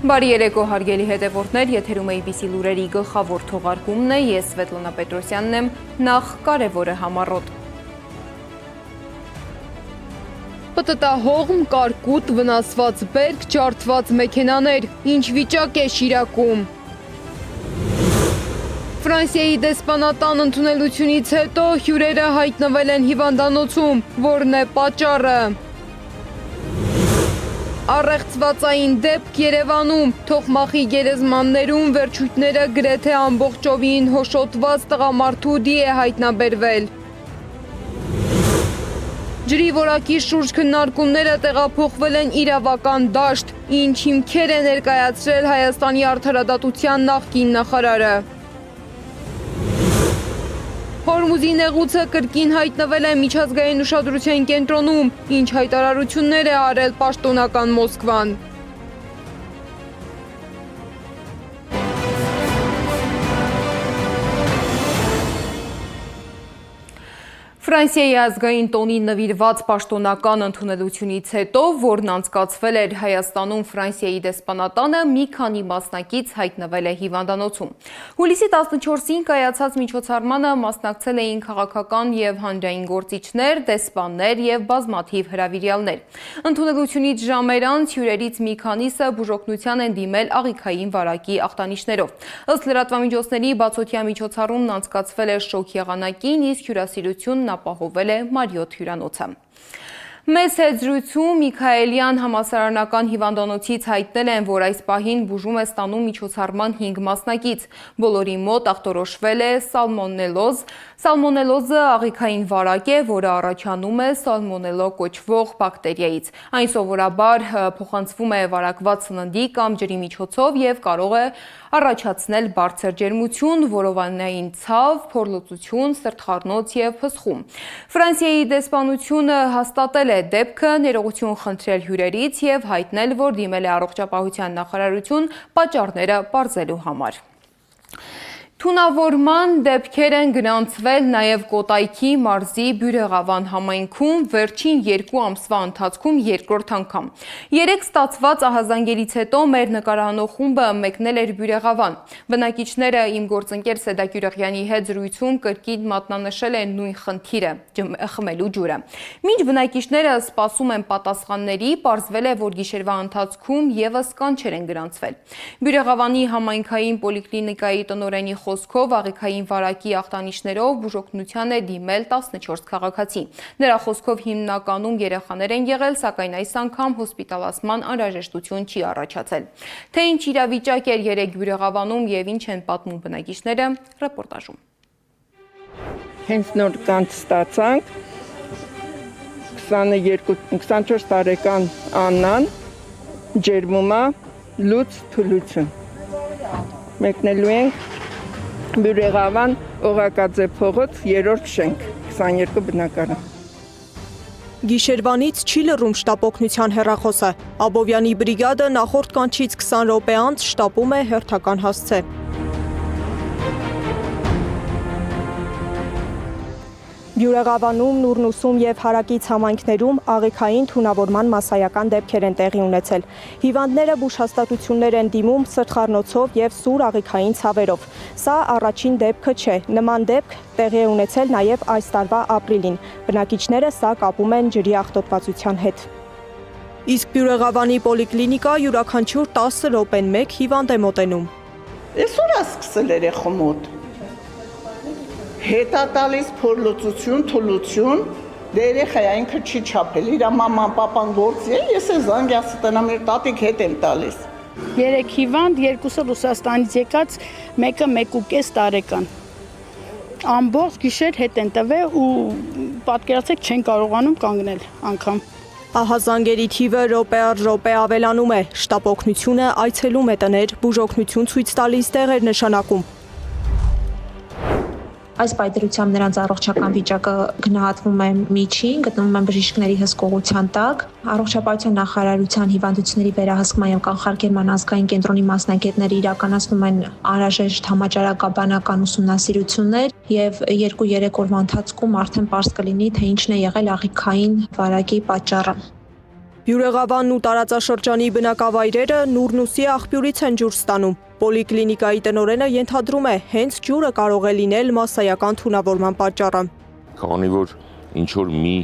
Բարի երեկո հարգելի հետևորդներ, եթերում ABC լուրերի գլխավոր թողարկումն է, ես Սվետլանա Պետրոսյանն եմ, նախ կարևորը համառոտ։ Պտտահողմ, կարկուտ, վնասված բերք, ջարդված մեքենաներ, ինչ վիճակ է Շիրակում։ Ֆրանսիայի դեսպանատան ընդունելությունից հետո հյուրերը հայտնվել են հիվանդանոցում, որն է պատճառը։ Առեղծվածային դեպք Երևանում, Թոխմախի գերեզմաններում վերջույթները գրեթե ամբողջովին հոշոտված տղամարդու դի է հայտնաբերվել։ Ջրի որակի շուրջ քննարկումները տեղափոխվել են իրավական դաշտ, ինչ հիմքեր է ներկայացրել Հայաստանի արդարադատության նախկին նախարարը։ Հորմուզի նեղուցը կրկին հայտնվել է միջազգային ուշադրության կենտրոնում, ինչ հայտարարություններ է արել պաշտոնական Մոսկվան։ Ֆրանսիայի ազգային տոնին նվիրված պաշտոնական ընդունելությունից հետո, որն անցկացվել էր Հայաստանում Ֆրանսիայի դեսպանատանը, մի քանի մասնակից հայտնվել է հիվանդանոցում։ Հուլիսի 14-ին կայացած միջոցառմանը մասնակցել էին քաղաքական և հանրային գործիչներ, դեսպաններ և բազմաթիվ հրավիրյալներ։ Ընդունելությունից ժամեր անց հյուրերից մի քանիսը բուժօգնության են դիմել աղիքային վարակի ախտանիշներով։ Ըստ լրատվամիջոցների, բացօթյա միջոցառումն անցկացվել է շոգ եղանակին, իսկ հյուրասիրությունն ապահովել է Մարիոթ հյուրանոցը։ Մեծ հետ զրույցում Միքայելյան համալսարանական հիվանդանոցից հայտնել են, որ այս պահին բուժում է ստանում միջոցառման 5 մասնակից։ Բոլորի մոտ ախտորոշվել է սալմոնելոզ։ Սալմոնելոզը աղիքային վարակ է, որը առաջանում է սալմոնելո կոչվող բակտերիայից։ Այն սովորաբար փոխանցվում է վարակված սննդի կամ ջրի միջոցով և կարող է առաջացնել բարձր ջերմություն, որովայնային ցավ, փորլուծություն, սրտխառնոց և փսխում։ Ֆրանսիայի դեսպանությունը հաստատել է դեպքը, ներողություն խնդրել հյուրերից և հայտնել, որ դիմել է առողջապահության նախարարություն պատճառները պարզելու համար։ Թունավորման դեպքեր են գրանցվել նաև Կոտայքի մարզի Բյուրեղավան համայնքում վերջին 2 ամսվա ընթացքում երկրորդ անգամ։ 3 ստացված ահազանգերից հետո մեր նկարահանող խումբը մեկնել էր Բյուրեղավան։ Բնակիչները իմ գործընկեր Սեդա Գյուրեղյանի հետ զրույցում կրկին մատնանշել են նույն խնդիրը՝ խմելու ջուրը։ Մինչ բնակիչները սպասում են պատասխանների, պարզվել է, որ գիշերվա ընթացքում ևս կանչեր են գրանցվել։ Բյուրեղավանի համայնքային պոլիկլինիկայի տնօրենի խոսքով աղիքային վարակի ախտանիշներով բուժօգնության է դիմել 14 քաղաքացի։ Նրա խոսքով հիմնականում երեխաներ են եղել, սակայն այս անգամ հոսպիտալացման անհրաժեշտություն չի առաջացել։ Թե ինչ իրավիճակ էր երեկ Բյուրեղավանում և ինչ են պատմում բնակիչները, ռեպորտաժում։ Հենց նոր կանչ ստացանք 24 տարեկան Աննան ջերմում է լուծ թուլություն։ Մեկնելու ենք Բյուրեղավան Օղակաձե փողոց 3-րդ շենք 22 բնակարան։ Գիշերվանից չի լռում շտապօգնության հեռախոսը։ Աբովյանի բրիգադը նախորդ կանչից 20 րոպե անց շտապում է հերթական հասցե։ Բյուրեղավանում, Նուրնուսում և հարակից համայնքներում աղիքային թունավորման մասսայական դեպքեր են տեղի ունեցել։ Հիվանդները բուժհաստատություններ են դիմում սրտխառնոցով և սուր աղիքային ցավերով։ Սա առաջին դեպքը չէ։ Նման դեպք տեղի է ունեցել նաև այս տարվա ապրիլին։ Բնակիչները սա կապում են ջրի աղտոտվածության հետ։ Իսկ Բյուրեղավանի պոլիկլինիկա յուրաքանչյուր 10 րոպեն մեկ հիվանդ է մոտենում։ Այսօր է սկսել երեխու մոտ։ Հետա տալիս փորլուծություն, թուլություն, դե երեխայա ինքը չի չափել, իր մաման, պապան գործի է, ես է զանգյասը տնամ, իր տատիկ հետ եմ տալիս։ 3 հիվանդ, 2-ը Ռուսաստանից եկած, մեկը 1.5 տարեկան։ Ամբողջ գիշեր հետ են տվել ու պատկերացեք չեն կարողանում կանգնել անգամ։ Ահազանգերի թիվը րոպե առ րոպե ավելանում է, շտապօգնությունը այցելում է տներ, բուժօգնություն ցույց տալիս տեղեր նշանակում։ Այս պայծրությամբ նրանց առողջական վիճակը գնահատվում է միջին, գտնվում են բժիշկների հսկողության տակ։ Առողջապահության նախարարության հիվանդությունների վերահսկման և կանխարգելման ազգային կենտրոնի մասնագետները իրականացնում են անհրաժեշտ համաճարակաբանական ուսումնասիրություններ և 2-3 օրվա ընթացքում արդեն պարզ կլինի, թե ինչն է եղել աղիքային վարակի պատճառը։ Բյուրեղավանն ու տարածաշրջանի բնակավայրերը Նուրնուսի աղբյուրից են ջուր ստանում։ Պոլիկլինիկայի տնօրենը ենթադրում է, հենց ջուրը կարող է լինել մասսայական թունավորման պատճառը։ Քանի որ ինչ որ մի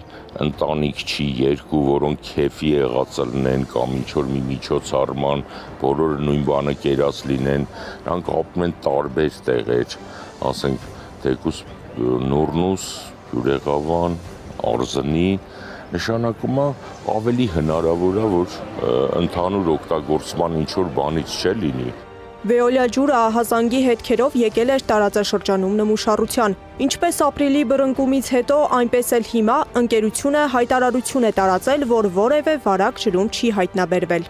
ընտանիք չի երկու, որոնք քեֆի եղած լինեն կամ ինչ որ մի միջոցառման, բոլորը նույն բանը կերած լինեն, նրանք ապրում են տարբեր տեղեր, ասենք թեկուզ Նուրնուս, Բյուրեղավան, Արզնի, նշանակում է ավելի հնարավոր է, որ ընդհանուր օգտագործման ինչ որ բանից չլինի։ Վեոլյա ջուրը ահազանգի հետքերով եկել էր տարածաշրջանում նմուշառության։ Ինչպես ապրիլի բռնկումից հետո, այնպես էլ հիմա ընկերությունը հայտարարություն է տարածել, որ որևէ վարակ ջրում չի հայտնաբերվել։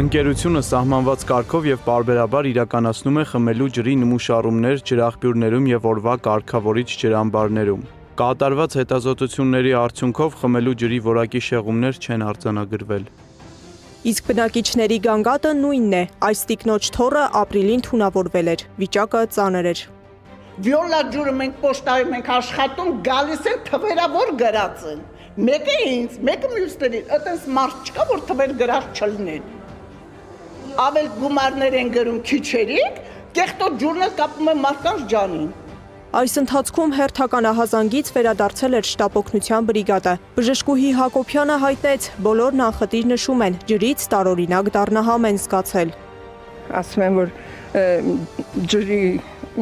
Ընկերությունը սահմանված կարգով եւ պարբերաբար իրականացնում է խմելու ջրի նմուշառումներ ջրաղբյուրներում եւ օրվա կարգավորիչ ջրամբարներում։ Կատարված հետազոտությունների արդյունքով խմելու ջրի որակի շեղումներ չեն արձանագրվել։ Իսկ բնակիչների գանգատը նույնն է, այս տիկնոջ թոռը ապրիլին թունավորվել էր, վիճակը ծանր էր։ Վիոլա ջուրը մենք պոստայում ենք աշխատում, գալիս են թվերավոր գրած են։ Մեկը ինձ, մեկը մյուսներին, այտենց մարդ չկա, որ թվեր գրած չլինեն։ Ավել գումարներ են գրում քիչերիկ, կեղտոտ ջուրն էլ կապում են մարդկանց ջանին։ Այս ընթացքում հերթական ահազանգից վերադարձել էր շտապօգնության բրիգադը։ Բժշկուհի Հակոբյանը հայտնեց, բոլորն անխտիր նշում են, ջրից տարօրինակ դառնահամ են զգացել։ Ասում եմ, որ ջրի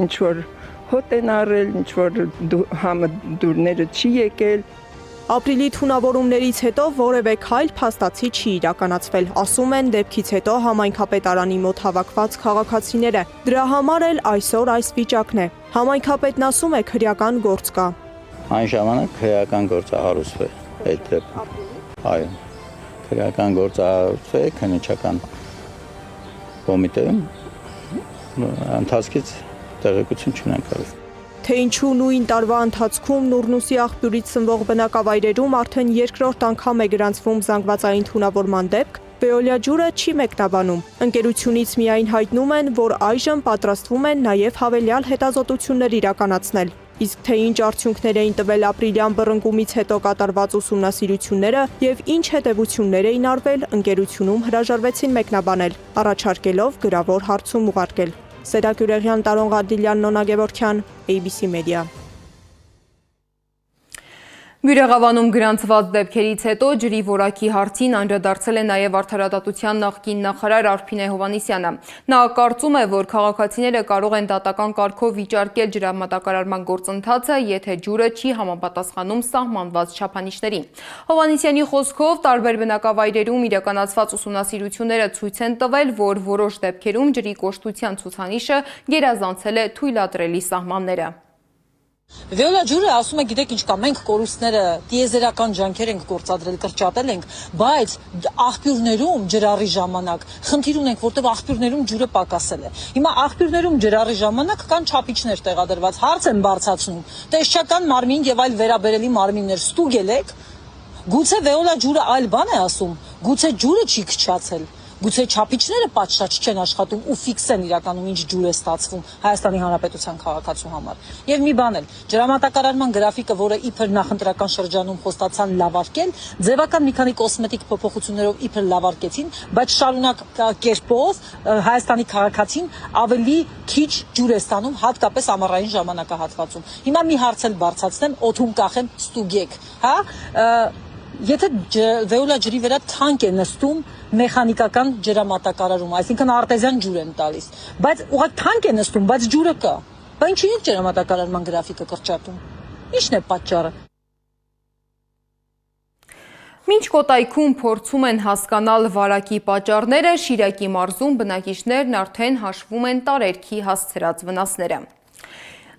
ինչ որ հոտ են առել, ինչ որ համը դուրները չի եկել։ Ապրիլի թունավորումներից հետո որևէ քայլ փաստացի չի իրականացվել, ասում են դեպքից հետո համայնքապետարանի մոտ հավաքված քաղաքացիները։ Դրա համար էլ այսօր այս վիճակն է։ Համայնքապետն ասում է քրեական գործ կա։ Այն ժամանակ քրեական գործ հարուցվել այդ այո քրեական գործ հարուցվել քննչական կոմիտեում ընթացքից տեղեկություն չունենք արել։ Թե ինչու նույն տարվա ընթացքում Նուրնուսի աղբյուրից սնվող բնակավայրերում արդեն երկրորդ անգամ է գրանցվում զանգվածային թունավորման դեպք, Վեոլյա ջուրը չի մեկնաբանում։ Ընկերությունից միայն հայտնում են, որ այժմ պատրաստվում են նաև հավելյալ հետազոտություններ իրականացնել։ Իսկ թե ինչ արդյունքներ էին տվել ապրիլյան բռնկումից հետո կատարված ուսումնասիրությունները եւ ինչ հետեւություններ էին արվել, ընկերությունում հրաժարվեցին մեկնաբանել, առաջարկելով գրավոր հարցում ուղարկել։ Սերակ Ուրեղյան, Տարոն Ղադիլյան, Նոնա Գևորգյան, ABC Media։ Բյուրեղավանում գրանցված դեպքերից հետո ջրի որակի հարցին անդրադարձել է նաև արդարադատության նախկին նախարար Արփինե Հովհաննիսյանը։ Նա կարծում է, որ քաղաքացիները կարող են դատական կարգով վիճարկել ջրամատակարարման գործընթացը, եթե ջուրը չի համապատասխանում սահմանված չափանիշներին։ Հովհաննիսյանի խոսքով տարբեր բնակավայրերում իրականացված ուսումնասիրությունները ցույց են տվել, որ որոշ դեպքերում ջրի կոշտության ցուցանիշը գերազանցել է թույլատրելի սահմանները։ Վեոլա ջուրը ասում է, գիտեք ինչ կա, մենք կորուստները տիեզերական ջանքեր ենք գործադրել, կրճատել ենք, բայց աղբյուրներում ջրառի ժամանակ խնդիր ունենք, որտեղ աղբյուրներում ջուրը պակասել է։ Հիմա աղբյուրներում ջրառի ժամանակ կան չափիչներ տեղադրված, հարց են բարձրացնում, տեսչական մարմին եւ այլ վերաբերելի մարմիններ ստուգել եք, գուցե Վեոլա ջուրը այլ բան է ասում, գուցե ջուրը չի քչացել։ Գուցե չափիչները պատշաճ չեն աշխատում ու ֆիքս են իրականում ինչ ջուր է ստացվում Հայաստանի Հանրապետության քաղաքացու համար։ Եվ մի բան էլ, ջրամատակարարման գրաֆիկը, որը իբր նախընտրական շրջանում խոստացան լավարկել, ձևական մի քանի կոսմետիկ փոփոխություններով իբր լավարկեցին, բայց շարունակ կերպով Հայաստանի քաղաքացին ավելի քիչ ջուր է ստանում, հատկապես ամառային ժամանակահատվածում։ Հիմա մի հարց էլ բարձրացնեմ, օդում կախեմ, ստուգեք, հա։ Եթե Վեոլա ջրի վրա թանկ է նստում մեխանիկական ջրամատակարարում, այսինքն արտեզյան ջուր են տալիս, բայց ուղղակի թանկ է նստում, բայց ջուրը կա։ Բայց ինչի՞ է ջրամատակարարման գրաֆիկը կրճատում։ Ի՞նչն է պատճառը։ Մինչ Կոտայքում փորձում են հասկանալ վարակի պատճառները, Շիրակի մարզում բնակիչներն արդեն հաշվում են տարերքի հասցրած վնասները։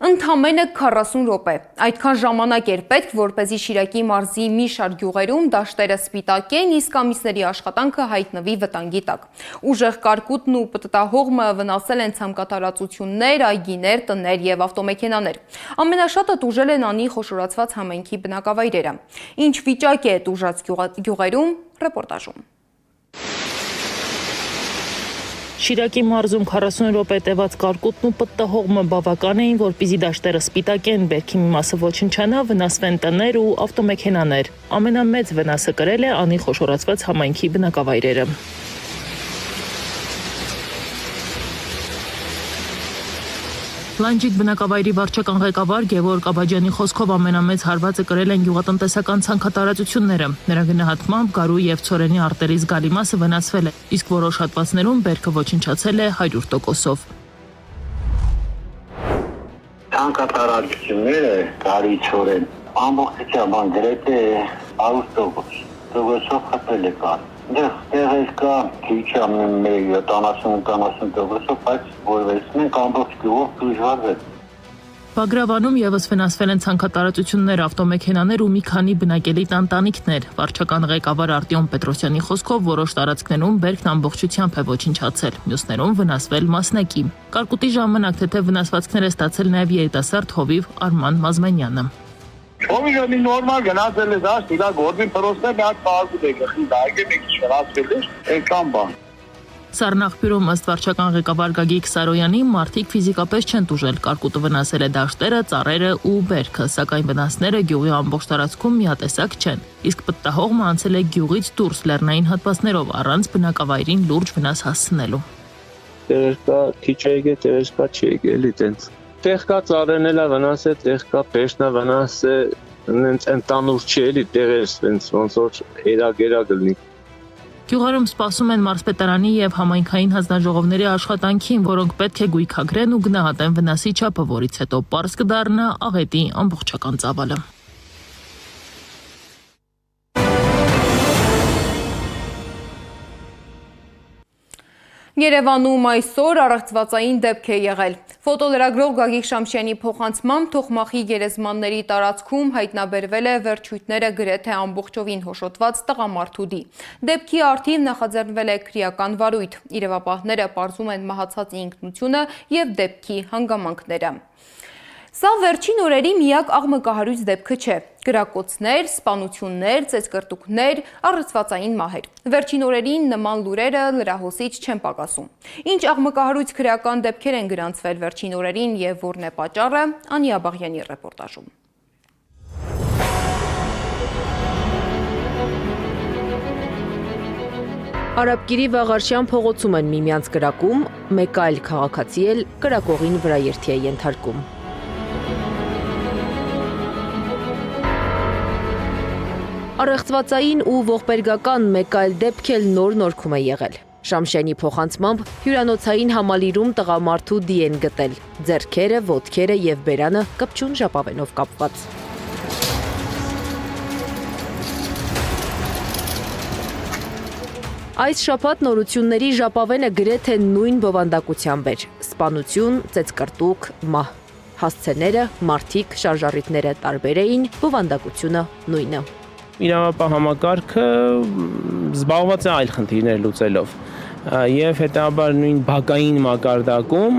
Ընդամենը 40 րոպե։ Այդքան ժամանակ էր պետք, որպեսզի Շիրակի մարզի մի շարք գյուղերում դաշտերը սպիտակեն, իսկ ամիսների աշխատանքը հայտնվի վտանգի տակ։ Ուժեղ կարկուտն ու պտտահողմը վնասել են ցամաքատարածություններ, այգիներ, տներ եւ ավտոմեքենաներ։ Ամենաշատը տուժել են անի խոշորացված համայնքի բնակավայրերը։ Ինչ վիճակ է տուժած գյուղերում, ռեպորտաժում։ Շիրակի մարզում 40 րոպե տևած կարկուտն ու պտտահողմը բավական էին, որպեսզի դաշտերը սպիտակեն, բերքի մի մասը ոչնչանա, վնասվեն տներ ու ավտոմեքենաներ։ Ամենամեծ վնասը կրել է անի խոշորացված համայնքի բնակավայրերը։ Լանջիկ բնակավայրի վարչական ղեկավար Գևորգ Աբաջյանի խոսքով ամենամեծ հարվածը կրել են գյուղատնտեսական ցանքատարածությունները։ Նրա գնահատմամբ գարու եւ ցորենի արտերի զգալի մասը վնասվել է, իսկ որոշ հատվածներում բերքը ոչնչացել է 100%-ով։ Ցանքատարածությունները գարի ցորեն ամբողջությամբ գրեթե 100%-ով խփել է կար։ Դեռ կա քիչ ամեն 70-80%-ով, բայց որպես մենք ամբողջ գյուղով դժվար է։ Բագրավանում եւս վնասվել են ցանքատարածություններ, ավտոմեքենաներ ու մի քանի բնակելի տանտանիքներ։ Վարչական ղեկավար Արտյոմ Պետրոսյանի խոսքով որոշ տարածքներում բերքն ամբողջությամբ է ոչնչացել, մյուսներում վնասվել մասնակի։ Կարկուտի ժամանակ թեթև վնասվածքներ է ստացել նաեւ երիտասարդ հովիվ Արման Մազմանյանը։ Հովիվը նորմալ գնացել է դա, իրա գործին փրոսներ մի հատ կարկուտ է գխի, դա եկե մի քիչ վնասվել է, այնքան բան։ Սառնախբյուրում ըստ վարչական ղեկավար Գագիկ Սարոյանի մարդիկ ֆիզիկապես չեն տուժել, կարկուտը վնասել է դաշտերը, ծառերը ու բերքը, սակայն վնասները գյուղի ամբողջ տարածքում միատեսակ չեն, իսկ պտտահողմը անցել է գյուղից դուրս լեռնային հատվածներով առանց բնակավայրին լուրջ վնաս հասցնելու։ Տեղեր կա քիչ է եկել, տեղեր կա չի եկել, էլի տենց։ Տեղ կա ծառերն էլ վնաս է, տեղ կա բերքն է վնաս է, նենց ընդանուր չի էլի տեղեր, տենց ոնց որ երագ լինի։ Գյուղերում սպասում են մարզպետարանի եւ համայնքային հանձնաժողովների աշխատանքին, որոնք պետք է գույքագրեն ու գնահատեն վնասի չափը, որից հետո պարզ կդառնա աղետի ամբողջական ծավալը։ Երևանում այսօր առեղծվածային դեպք է եղել։ Ֆոտոլրագրող Գագիկ Շամշյանի փոխանցմամբ Թոխմախի գերեզմանների տարածքում հայտնաբերվել է վերջույթները գրեթե ամբողջովին հոշոտված տղամարդու դի։ Դեպքի առթիվ նախաձեռնվել է քրեական վարույթ։ Իրավապահները պարզում են մահացածի ինքնությունը եւ դեպքի հանգամանքները։ Սա վերջին օրերի միակ աղմկահարույց դեպքը չէ։ Գրակոծներ, սպանություններ, ծեծկրտուկներ, առեղծվածային մահեր։ Վերջին օրերին նման լուրերը լրահոսիչ չեն պակասում։ Ինչ աղմկահարույց քրեական դեպքեր են գրանցվել վերջին օրերին եւ որն է պատճառը, Անի Աբաղյանի ռեպորտաժում։ Արաբկիրի Վաղարշյան փողոցում են միմյանց կրակում, մեկ այլ քաղաքացի էլ կրակողին վրա երթի է ենթարկում։ Առեղծվածային ու ողբերգական մեկ այլ դեպք էլ նոր-նորքում է եղել։ Շամշյանի փոխանցմամբ հյուրանոցային համալիրում տղամարդու դի են գտել, ձեռքերը, ոտքերը եւ բերանը կպչուն ժապավենով կապված։ Այս շաբաթ նորությունների ժապավենը գրեթե նույն բովանդակությամբ էր՝ սպանություն, ծեծկրտուկ, մահ։ Հասցեները, մարդիկ, շարժառիթները տարբեր էին, բովանդակությունը նույնը։ Իրավապահ համակարգը զբաղված է այլ խնդիրներ լուծելով եւ հետաբար նույն բակային մակարդակում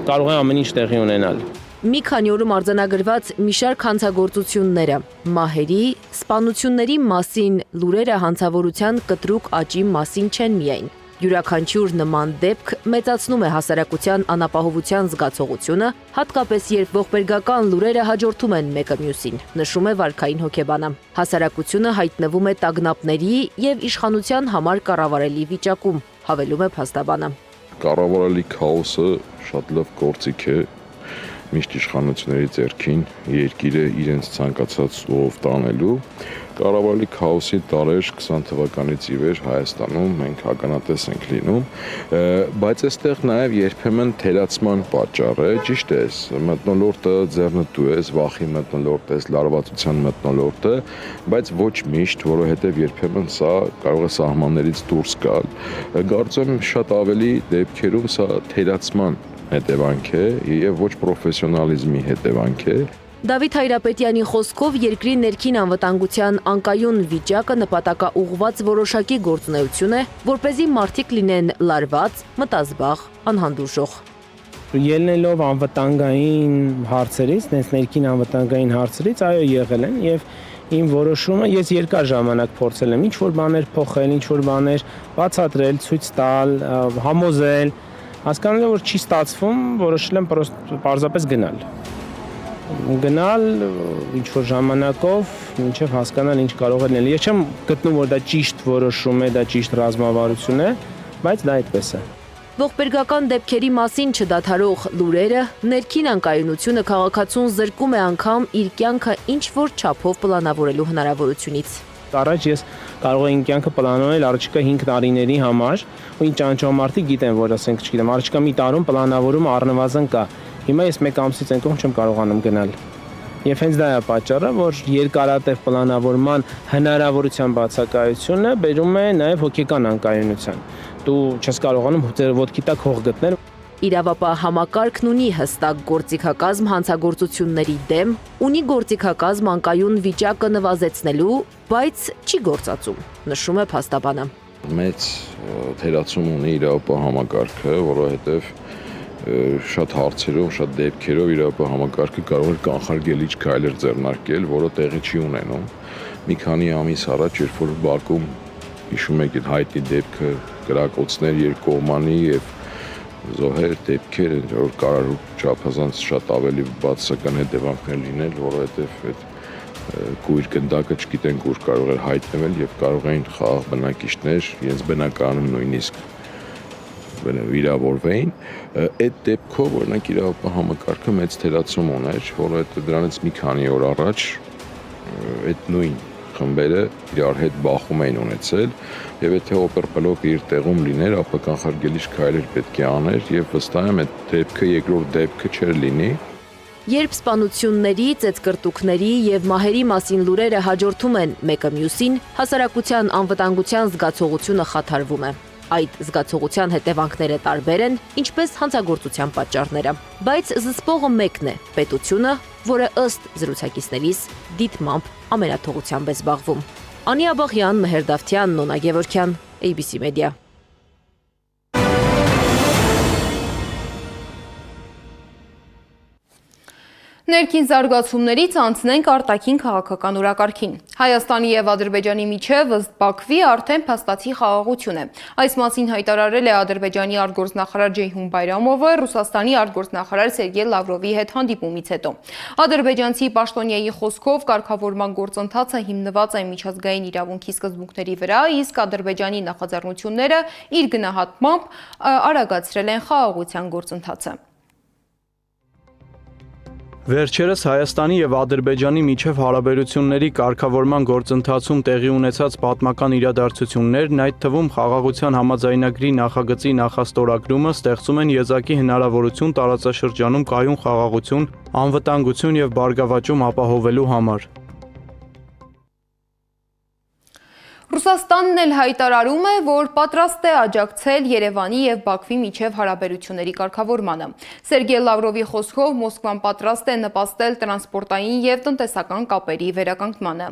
կարող է ամեն ինչ տեղի ունենալ։ Մի քանի օրում արձանագրված մի շարք հանցագործությունները, մահերի, սպանությունների մասին լուրերը հանցավորության կտրուկ աճի մասին չեն միայն։ Յուրաքանչյուր նման դեպք մեծացնում է հասարակության անապահովության զգացողությունը, հատկապես երբ ողբերգական լուրերը հաջորդում են մեկը մյուսին, նշում է վարքային հոգեբանը։ Հասարակությունը հայտնվում է տագնապների եւ իշխանության համար կառավարելի վիճակում, հավելում է փաստաբանը։ Կառավարելի քաոսը շատ լավ գործիք է, միշտ իշխանությունների ձեռքին երկիրը իրենց ցանկացած ուղով տանելու։ Կառավարելի քաոսի տարեր 20 թվականից ի վեր Հայաստանում մենք ականատես ենք լինում, բայց այստեղ նաև երբեմն թերացման պատճառ է, ճիշտ է, մթնոլորտը ձեռնտու է, վախի մթնոլորտ է, լարվածության մթնոլորտ է, բայց ոչ միշտ, որովհետև երբեմն սա կարող է սահմաններից դուրս գալ։ Կարծում եմ շատ ավելի դեպքերում սա թերացման հետևանք է եւ ոչ պրոֆեսիոնալիզմի հետևանք է։ Դավիթ Հայրապետյանի խոսքով երկրի ներքին անվտանգության անկայուն վիճակը նպատակաուղղված որոշակի գործունեություն է, որպեսզի մարդիկ լինեն լարված, մտազբաղ, անհանդուրժող։ Ելնելով անվտանգային հարցերից, ներքին անվտանգային հարցերից, այո, եղել են եւ իմ որոշումը ես երկար ժամանակ փորձել եմ ինչ որ բաներ փոխել, ինչ որ բաներ բացատրել, ցույց տալ, համոզել, հասկանալի որ չի ստացվում, որոշել եմ պարզապես գնալ ինչ որ ժամանակով, մինչև հասկանալ ինչ կարող է լինել։ Ես չեմ գտնում որ դա ճիշտ որոշում է, դա ճիշտ ռազմավարություն է, բայց դա այդպես է։ Ողբերգական դեպքերի մասին չդադարող լուրերը, ներքին անկայունությունը քաղաքացուն զրկում է անգամ իր կյանքը ինչ-որ չափով պլանավորելու հնարավորությունից։ Առաջ ես կարող եմ կյանքը պլանավորել առաջիկա 5 տարիների համար, ու ինչ ճանաչողամարտիկ գիտեն, որ ասենք, չգիտեմ, առաջիկա մի տարում պլանավորումը առնվազն կա։ Հիմա ես 1 ամսից այն կողմ չեմ կարողանում գնալ։ Եվ հենց դա է պատճառը, որ երկարատև պլանավորման հնարավորության բացակայությունը բերում է նաև հոգեկան անկայունության։ Դու չես կարողանում ոտքի տակ հող գտնել։ Իրավապահ համակարգն ունի հստակ գործիքակազմ հանցագործությունների դեմ, ունի գործիքակազմ անկայուն վիճակը նվազեցնելու, բայց չի գործածում, նշում է փաստաբանը։ Մեծ թերացում ունի իրավապահ համակարգը, որովհետև շատ հարցերով, շատ դեպքերով իրավապահ համակարգը կարող է կանխարգելիչ քայլեր ձեռնարկել, որը տեղի չի ունենում։ Մի քանի ամիս առաջ, երբ որ Բաքվում հիշում եք այդ հայտնի դեպքը կրակոցներ երկկողմանի եւ զոհեր դեպքեր, որ կարող չափազանց շատ ավելի բացասական հետևանքներ լինել, որովհետեւ այդ կույր գնդակը չգիտենք ուր կարող էր հայտնվել եւ կարող էին խաղաղ բնակիչներ իրենց բնակարանում նույնիսկ վիրավորվեին, այդ դեպքով օրինակ իրավապահ համակարգը մեծ թերացում ուներ, որովհետեւ դրանից մի քանի օր առաջ այդ նույն խմբերը իրար հետ բախում էին ունեցել եւ եթե օպերբլոկը իր տեղում լիներ, ապա կանխարգելիչ քայլեր պետք է աներ եւ վստահ եմ այդ դեպքը երկրորդ դեպքը չէր լինի։ Երբ սպանությունների, ծեծկրտուկների եւ մահերի մասին լուրերը հաջորդում են մեկը մյուսին, հասարակության անվտանգության զգացողությունը խաթարվում է։ Այդ զգացողության հետևանքները տարբեր են, ինչպես հանցագործության պատճառները, բայց զսպողը մեկն է՝ պետությունը, որը ըստ զրուցակիցներիս դիտմամբ ամենաթողությամբ է զբաղվում։ Անի Աբաղյան, Մեհեր Դավթյան, Նոնա Գևորգյան, ABC Media։ Ներքին զարգացումներից անցնենք արտաքին քաղաքական օրակարգին։ Հայաստանի եւ Ադրբեջանի միջև ըստ Բաքվի արդեն փաստացի խաղաղություն է։ Այս մասին հայտարարել է Ադրբեջանի արտգործնախարար Ջեյհուն Բայրամովը Ռուսաստանի արտգործնախարար Սերգեյ Լավրովի հետ հանդիպումից հետո։ Ադրբեջանցի պաշտոնյայի խոսքով կարգավորման գործընթացը հիմնված է միջազգային իրավունքի սկզբունքների վրա, իսկ Ադրբեջանի նախաձեռնությունները իր գնահատմամբ արագացրել են խաղաղության գործընթացը։ Վերջերս Հայաստանի եւ Ադրբեջանի միջև հարաբերությունների կարգավորման գործընթացում տեղի ունեցած պատմական իրադարձություններն, այդ թվում խաղաղության համաձայնագրի նախագծի նախաստորագրումը ստեղծում են եզակի հնարավորություն տարածաշրջանում կայուն խաղաղություն, անվտանգություն եւ բարգավաճում ապահովելու համար։ Ռուսաստանն էլ հայտարարում է, որ պատրաստ է աջակցել Երևանի եւ Բաքվի միջև հարաբերությունների կարգավորմանը։ Սերգեյ Լավրովի խոսքով Մոսկվան պատրաստ է նպաստել տրանսպորտային եւ տնտեսական կապերի վերականգնմանը։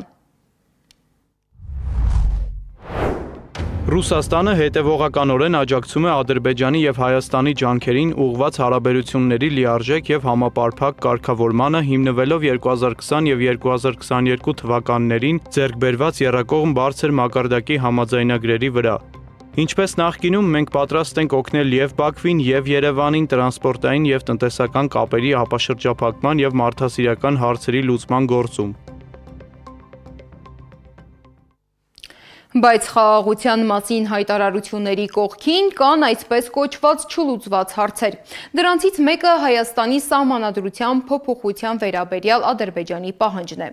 Ռուսաստանը հետևողականորեն աջակցում է Ադրբեջանի եւ Հայաստանի ջանքերին ուղղված հարաբերությունների լիարժեք եւ համապարփակ կարգավորմանը հիմնվելով 2020 եւ 2022 թվականներին ձեռք բերված եռակողմ բարձր մակարդակի համաձայնագրերի վրա։ Ինչպես նախկինում մենք պատրաստ ենք օգնել եւ Բաքվին եւ Երևանին տրանսպորտային եւ տնտեսական կապերի ապաշրջափակման եւ մարդասիրական հարցերի լուծման գործում։ Բայց խաղաղության մասին հայտարարությունների կողքին կան այսպես կոչված չլուծված հարցեր։ Դրանցից մեկը Հայաստանի սահմանադրության փոփոխության վերաբերյալ Ադրբեջանի պահանջն է։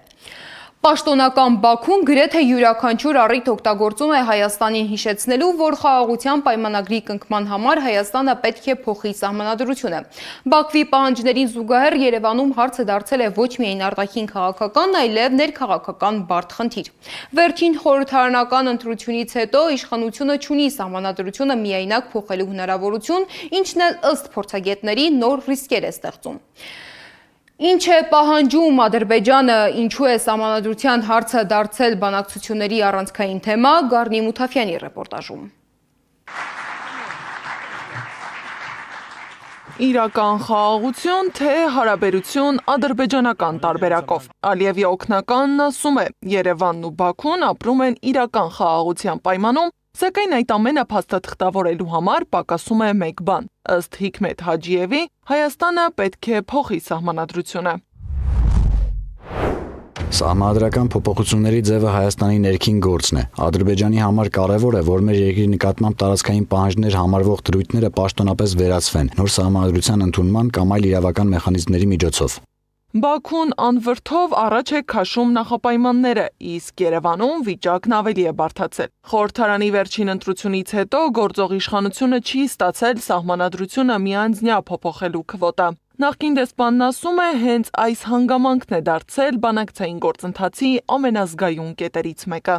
Պաշտոնական Բաքուն գրեթե յուրաքանչյուր առիթ օգտագործում է Հայաստանին հիշեցնելու, որ խաղաղության պայմանագրի կնքման համար Հայաստանը պետք է փոխի սահմանադրությունը։ Բաքվի պահանջներին զուգահեռ Երևանում հարցը դարձել է ոչ միայն արտաքին քաղաքական, այլև ներքաղաքական բարդ խնդիր։ Վերջին խորհրդարանական ընտրությունից հետո իշխանությունը չունի սահմանադրությունը միայնակ փոխելու հնարավորություն, ինչն էլ ըստ փորձագետների նոր ռիսկեր է ստեղծում։ Ինչ է պահանջում Ադրբեջանը, ինչու է սահմանադրության հարցը դարձել բանակցությունների առանցքային թեմա, Գառնի Մութաֆյանի ռեպորտաժում։ Իրական խաղաղություն, թե հարաբերություն ադրբեջանական տարբերակով։ Ալիևի օգնականն ասում է, Երևանն ու Բաքուն ապրում են իրական խաղաղության պայմանում, սակայն այդ ամենը փաստաթղթավորելու համար պակասում է մեկ բան։ Ըստ Հիկմետ Հաջիևի, Հայաստանը պետք է փոխի սահմանադրությունը։ Սահմանադրական փոփոխությունների ձևը Հայաստանի ներքին գործն է։ Ադրբեջանի համար կարևոր է, որ մեր երկրի նկատմամբ տարածքային պահանջներ համարվող դրույթները պաշտոնապես վերացվեն նոր սահմանադրության ընդունման կամ այլ իրավական մեխանիզմների միջոցով։ Բաքուն անվրդով առաջ է քաշում նախապայմանները, իսկ Երևանում վիճակն ավելի է բարդացել։ Խորհրդարանի վերջին ընտրությունից հետո գործող իշխանությունը չի ստացել սահմանադրությունը միանձնյա փոփոխելու քվոտա։ Նախկին դեսպանն ասում է, հենց այս հանգամանքն է դարձել բանակցային գործընթացի ամենազգայուն կետերից մեկը։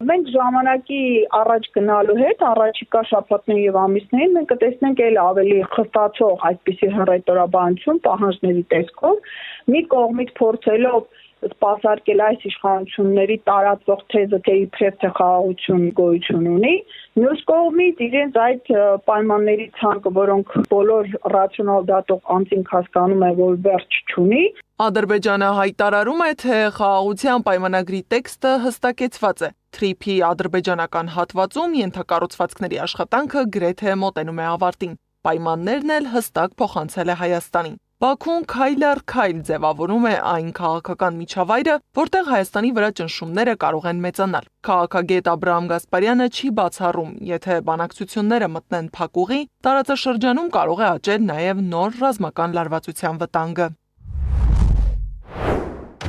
Մենք ժամանակի առաջ գնալու հետ առաջիկա շաբաթներին եւ ամիսներին մենք կտեսնենք այլ ավելի խստացող այդպիսի հռետորաբանություն պահանջների տեսքով մի կողմից փորձելով սպասարկել այս իշխանությունների տարածող թեզը, թե իբրև թե խաղաղություն գոյություն ունի, մյուս կողմից իրենց այդ պայմանների ցանկը, որոնք բոլոր ռացիոնալ դատող անձինք հասկանում է, որ վերջ չունի։ Ադրբեջանը հայտարարում է, թե խաղաղության պայմանագրի տեքստը հստակեցված է։ Թրիփի ադրբեջանական հատվածում ենթակառուցվածքների աշխատանքը գրեթե մոտենում է ավարտին։ Պայմաններն էլ հստակ փոխանցել է Հայաստանին։ Բաքուն քայլ առ քայլ ձևավորում է այն քաղաքական միջավայրը, որտեղ Հայաստանի վրա ճնշումները կարող են մեծանալ։ Քաղաքագետ Աբրահամ Գասպարյանը չի բացառում, եթե բանակցությունները մտնեն փակուղի, տարածաշրջանում կարող է աճել նաև նոր ռազմական լարվածության վտանգը։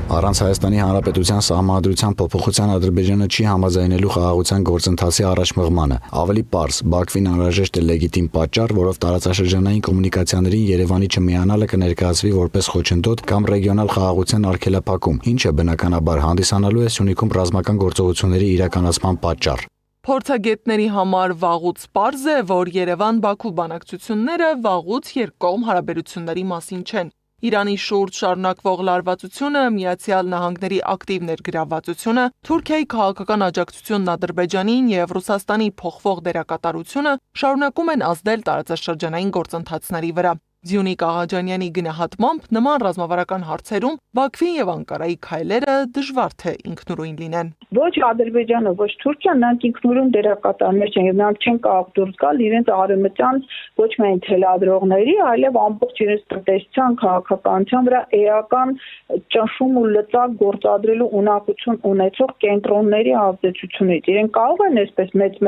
Առանց Հայաստանի Հանրապետության սահմանադրության փոփոխության Ադրբեջանը չի համաձայնելու խաղաղության գործընթացի առաջմղմանը։ Ավելի պարզ, Բաքվին անհրաժեշտ է լեգիտիմ պատճառ, որով տարածաշրջանային կոմունիկացիաներին Երևանի չմիանալը կներկայացվի որպես խոչընդոտ կամ ռեգիոնալ խաղաղության արգելափակում, ինչը բնականաբար հանդիսանալու է Սյունիքում ռազմական գործողությունների իրականացման պատճառ։ Փորձագետների համար վաղուց պարզ է, որ Երևան-Բաքու բանակցությունները վաղուց երկկողմ հարաբերությունների մասին չեն։ Իրանի շուրջ շարունակվող լարվածությունը, Միացյալ Նահանգների ակտիվ ներգրավվածությունը, Թուրքիայի քաղաքական աջակցությունն Ադրբեջանին եւ Ռուսաստանի փոխվող դերակատարությունը շարունակում են ազդել տարածաշրջանային գործընթացների վրա։ Զյունիկ Աղաջանյանի գնահատմամբ նման ռազմավարական հարցերում Բաքվի եւ Անկարայի քայլերը դժվար թե ինքնուրույն լինեն։ Ոչ Ադրբեջանը, ոչ Թուրքիան նրանք ինքնուրույն դերակատարներ չեն եւ նրանք չեն կարող դուրս գալ իրենց արևմտյան ոչ միայն թելադրողների, այլև ամբողջ իրենց տնտեսության, քաղաքականության վրա էական ճնշում ու լծակ գործադրելու ունակություն ունեցող կենտրոնների ազդեցությունից։ Իրենք կարող են այսպես մեծ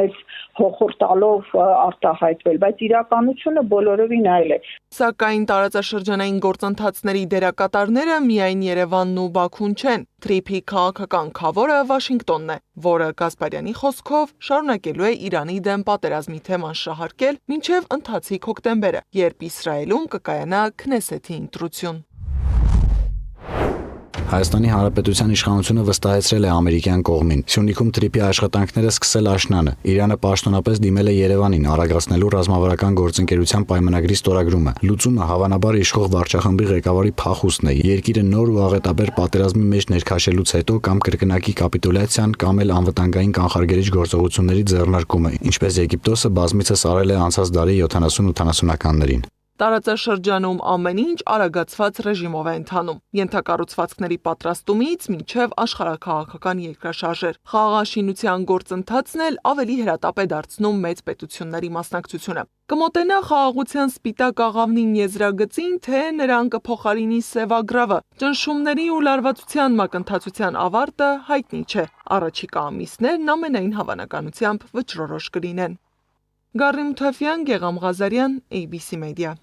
հոխորտալով արտահայտվել, բայց իրականությունը բոլորովին այլ է։ Սակայն տարածաշրջանային գործընթացների դերակատարները միայն Երևանն ու Բաքուն չեն։ Թրիփի քաղաքական քավորը Վաշինգտոնն է, որը Գասպարյանի խոսքով շարունակելու է Իրանի դեմ պատերազմի թեման շահարկել մինչև ընթացիկ հոկտեմբերը, երբ Իսրայելում կկայանա Քնեսեթի ընտրություն։ Հայաստանի Հանրապետության իշխանությունը վստահեցրել է ամերիկյան կողմին։ Սյունիքում Թրիփի աշխատանքները սկսել աշնանը։ Իրանը պաշտոնապես դիմել է Երևանին արագացնելու ռազմավարական գործընկերության պայմանագրի ստորագրումը։ Լուծումը հավանաբար իշխող վարչախմբի ղեկավարի փախուստն է։ Երկիրը նոր ու աղետաբեր պատերազմի մեջ ներքաշելուց հետո կամ կրկնակի կապիտուլյացիան կամ էլ անվտանգային կանխարգելիչ գործողությունների ձեռնարկումը, ինչպես Եգիպտոսը բազմիցս արել է անցած դարի 70-80-ականներին։ Տարածաշրջանում ամեն ինչ արագացված ռեժիմով է ընթանում։ Ենթակառուցվածքների պատրաստումից մինչև աշխարհաքաղաքական երկրաշարժեր։ Խաղաղաշինության գործընթացն էլ ավելի հրատապ է դարձնում մեծ պետությունների մասնակցությունը։ Կմոտենա խաղաղության սպիտակ աղավնին եզրագծին, թե նրան կփոխարինի սևագրավը։ Ճնշումների ու լարվածության մակընթացության ավարտը հայտնի չէ։ Առաջիկա ամիսներն ամենայն հավանականությամբ վճռորոշ կլինեն։ Գարի Մութաֆյան, Գեգամ Ղազարյան, ABC Media։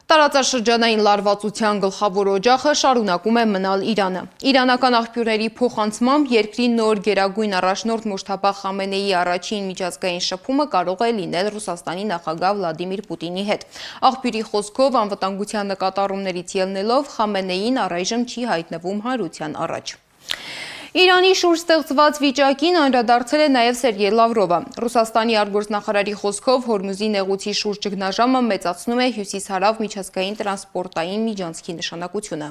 Տարածաշրջանային լարվածության գլխավոր օջախը շարունակում է մնալ Իրանը։ Իրանական աղբյուրների փոխանցմամբ երկրի նոր գերագույն առաջնորդ Մոջթաբա Խամենեիի առաջին միջազգային շփումը կարող է լինել Ռուսաստանի նախագահ Վլադիմիր Պուտինի հետ։ Աղբյուրի խոսքով անվտանգության նկատառումներից ելնելով Խամենեին առայժմ չի հայտնվում հանրության առաջ։ Իրանի շուրջ ստեղծված վիճակին անդրադարձել է նաև Սերգեյ Լավրովը։ Ռուսաստանի արտգործնախարարի խոսքով Հորմուզի նեղուցի շուրջ ճգնաժամը մեծացնում է հյուսիս-հարավ միջազգային տրանսպորտային միջանցքի նշանակությունը։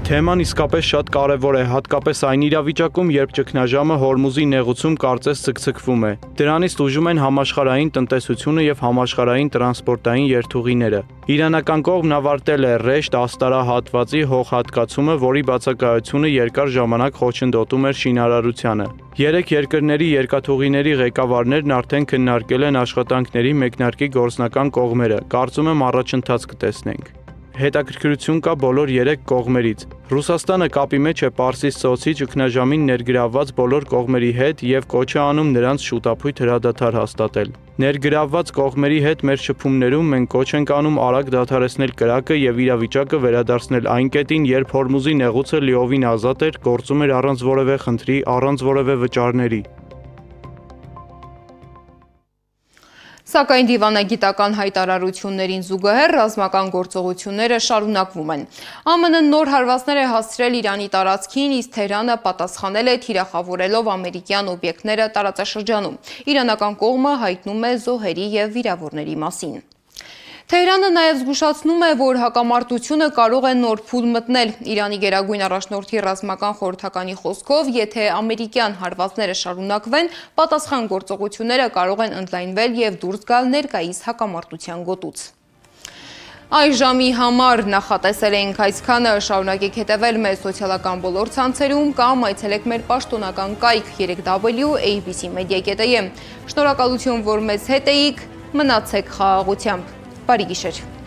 Թեման իսկապես շատ կարևոր է, հատկապես այն իրավիճակում, երբ ճգնաժամը Հորմուզի նեղուցում կարծես ցկցկվում է։ Դրանից տուժում են համաշխարհային տնտեսությունը եւ համաշխարհային տրանսպորտային երթուղիները։ Իրանական կողմն ավարտել է Ռեշտ Աստարա հատվածի հողհատկացումը, որի բացակայությունը երկար ժամանակ խոչընդոտում էր շինարարությանը։ Երեք երկրների երկաթուղիների ղեկավարներն արդեն քննարկել են աշխատանքների մեկնարկի գործնական կողմերը։ Կարծում եմ առաջընթաց կտեսնենք։ Հետաքրքրություն կա բոլոր երեք կողմերից։ Ռուսաստանը կապի մեջ է Պարսից ծոցի ճգնաժամին ներգրավված բոլոր կողմերի հետ եւ կոչ է անում նրանց շուտապույտ հրադադար հաստատել։ Ներգրավված կողմերի հետ մեր շփումներում մենք կոչ ենք անում արագ դադարեցնել կրակը եւ իրավիճակը վերադարձնել այն կետին, երբ Հորմուզի նեղուցը լիովին ազատ էր, գործում էր առանց որևէ խնդրի, առանց որևէ վճարների։ Սակայն դիվանագիտական հայտարարություններին զուգահեռ ռազմական գործողությունները շարունակվում են։ ԱՄՆ-ն նոր հարվածներ է հասցրել Իրանի տարածքին, իսկ Թեհրանը պատասխանել է թիրախավորելով ամերիկյան օբյեկտները տարածաշրջանում։ Իրանական կողմը հայտնում է զոհերի և վիրավորների մասին։ Թեհրանը նաև զգուշացնում է, որ հակամարտությունը կարող է նոր փուլ մտնել։ Իրանի գերագույն առաջնորդի ռազմական խորհրդականի խոսքով, եթե ամերիկյան հարվածները շարունակվեն, պատասխան գործողությունները կարող են ընդլայնվել և դուրս գալ ներկայիս հակամարտության գոտուց։ Այս ժամի համար նախատեսել էինք այսքանը, շարունակեք հետևել մեզ սոցիալական բոլոր ցանցերում կամ այցելեք մեր պաշտոնական կայք 3w.abc.media.am։ Շնորհակալություն, որ մեզ հետ էիք, մնացեք խաղաղությամբ։ Բարի գիշեր։